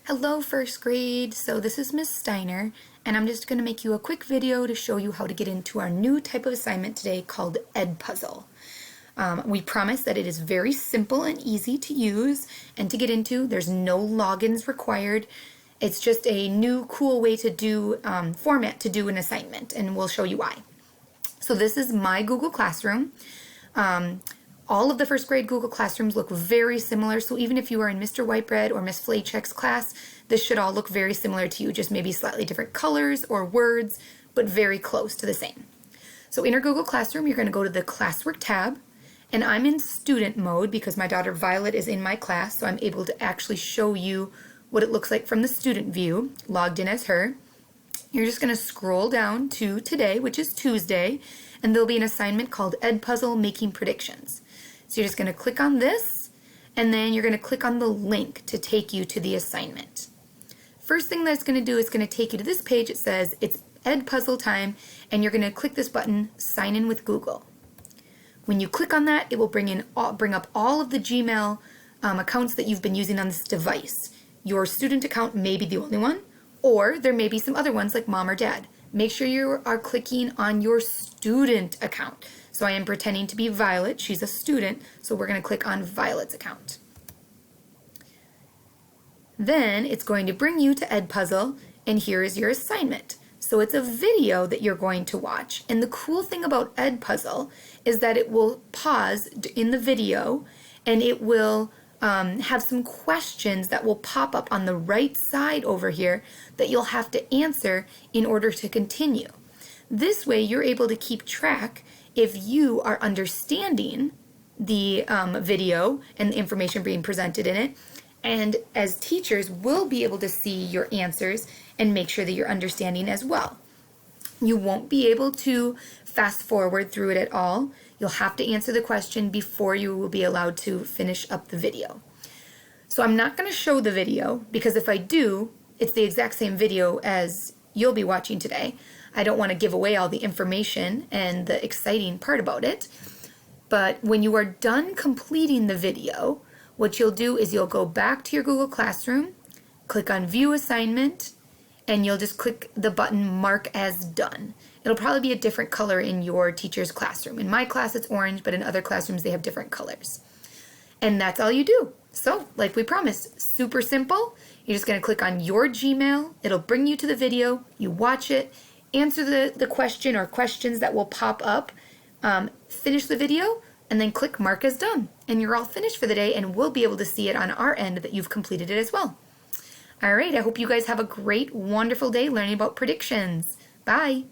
Hello first grade, so this is Miss Steiner and I'm just going to make you a quick video to show you how to get into our new type of assignment today called EdPuzzle. We promise that it is very simple and easy to use and to get into. There's no logins required. It's just a new cool way to do format to do an assignment, and we'll show you why. So this is my Google Classroom. All of the first grade Google Classrooms look very similar, so even if you are in Mr. Whitebread or Miss Flaycheck's class, this should all look very similar to you, just maybe slightly different colors or words, but very close to the same. So in our Google Classroom, you're going to go to the Classwork tab, and I'm in student mode because my daughter Violet is in my class, so I'm able to actually show you what it looks like from the student view, logged in as her. You're just going to scroll down to today, which is Tuesday, and there'll be an assignment called EdPuzzle Making Predictions. So you're just going to click on this, and then you're going to click on the link to take you to the assignment. First thing that's going to do is going to take you to this page. It says it's EdPuzzle time, and you're going to click this button, Sign In with Google. When you click on that, it will bring up all of the Gmail accounts that you've been using on this device. Your student account may be the only one, or there may be some other ones like mom or dad. Make sure you are clicking on your student account. So I am pretending to be Violet. She's a student, so we're going to click on Violet's account. Then it's going to bring you to EdPuzzle, and here is your assignment. So it's a video that you're going to watch, and the cool thing about EdPuzzle is that it will pause in the video, and it will have some questions that will pop up on the right side over here that you'll have to answer in order to continue. This way you're able to keep track if you are understanding the video and the information being presented in it, and as teachers we'll be able to see your answers and make sure that you're understanding as well. You won't be able to fast forward through it at all. You'll have to answer the question before you will be allowed to finish up the video. So I'm not going to show the video because if I do, it's the exact same video as you'll be watching today. I don't want to give away all the information and the exciting part about it. But when you are done completing the video, what you'll do is you'll go back to your Google Classroom, click on View Assignment, and you'll just click the button Mark as Done. It'll probably be a different color in your teacher's classroom. In my class it's orange, but in other classrooms they have different colors. And that's all you do. So, like we promised, super simple. You're just going to click on your Gmail. It'll bring you to the video. You watch it, answer the question or questions that will pop up, finish the video, and then click Mark as Done. And you're all finished for the day, and we'll be able to see it on our end that you've completed it as well. All right, I hope you guys have a great, wonderful day learning about predictions. Bye.